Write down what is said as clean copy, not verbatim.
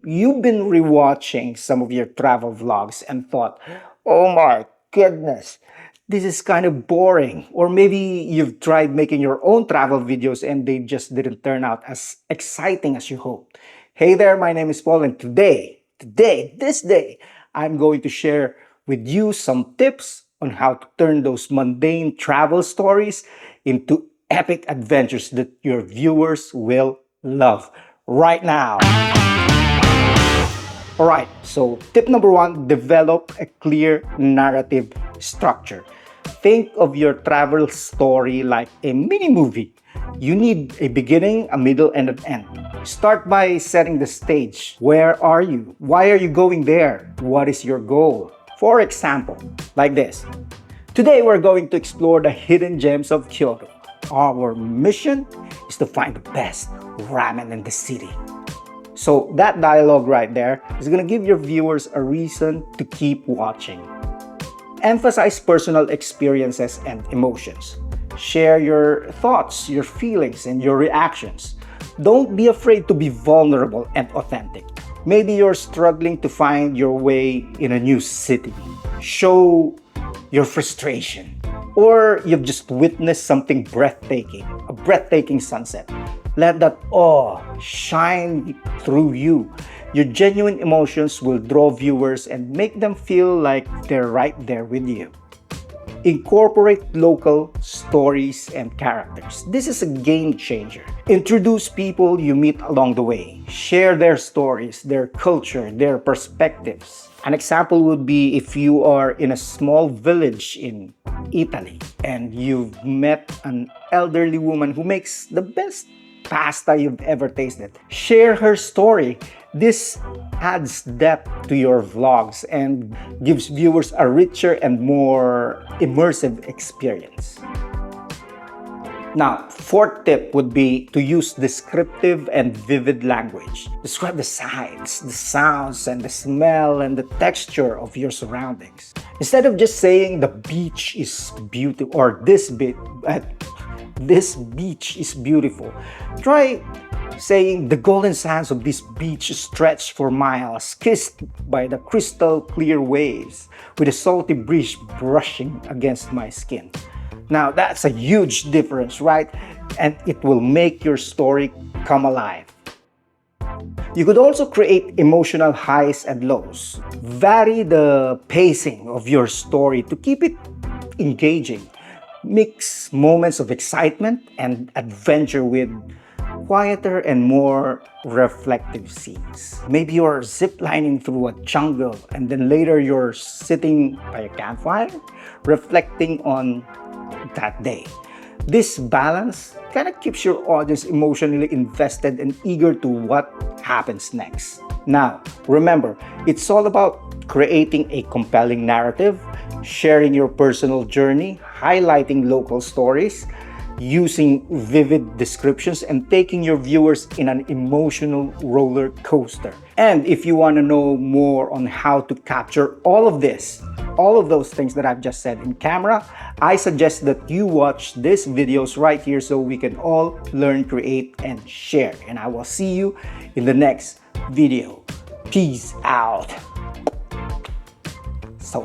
You've been rewatching some of your travel vlogs and thought, oh my goodness, this is kind of boring. Or maybe you've tried making your own travel videos and they just didn't turn out as exciting as you hoped. Hey there, my name is Paul, and this day, I'm going to share with you some tips on how to turn those mundane travel stories into epic adventures that your viewers will love right now. All right, so tip number one, develop a clear narrative structure. Think of your travel story like a mini movie. You need a beginning, a middle, and an end. Start by setting the stage. Where are you? Why are you going there? What is your goal? For example, like this. Today we're going to explore the hidden gems of Kyoto. Our mission is to find the best ramen in the city. So that dialogue right there is going to give your viewers a reason to keep watching. Emphasize personal experiences and emotions. Share your thoughts, your feelings, and your reactions. Don't be afraid to be vulnerable and authentic. Maybe you're struggling to find your way in a new city. Show your frustration. Or you've just witnessed something breathtaking, a breathtaking sunset. Let that awe shine through you. Your genuine emotions will draw viewers and make them feel like they're right there with you. Incorporate local stories and characters. This is a game changer. Introduce people you meet along the way. Share their stories, their culture, their perspectives. An example would be if you are in a small village in Italy and you've met an elderly woman who makes the best pasta you've ever tasted. Share her story. This adds depth to your vlogs and gives viewers a richer and more immersive experience. Now, fourth tip would be to use descriptive and vivid language. Describe the sights, the sounds, and the smell and the texture of your surroundings. Instead of just saying the beach is beautiful or this beach is beautiful, try saying the golden sands of this beach stretch for miles, kissed by the crystal clear waves, with a salty breeze brushing against my skin. Now that's a huge difference, right? And it will make your story come alive. You could also create emotional highs and lows. Vary the pacing of your story to keep it engaging. Mix moments of excitement and adventure with quieter and more reflective scenes. Maybe you're ziplining through a jungle and then later you're sitting by a campfire, reflecting on that day. This balance kind of keeps your audience emotionally invested and eager to what happens next. Now, remember, it's all about creating a compelling narrative, sharing your personal journey, highlighting local stories, using vivid descriptions, and taking your viewers in an emotional roller coaster. And if you want to know more on how to capture all of this, all of those things that I've just said in camera, I suggest that you watch these videos right here so we can all learn, create, and share. And I will see you in the next video. Peace out. So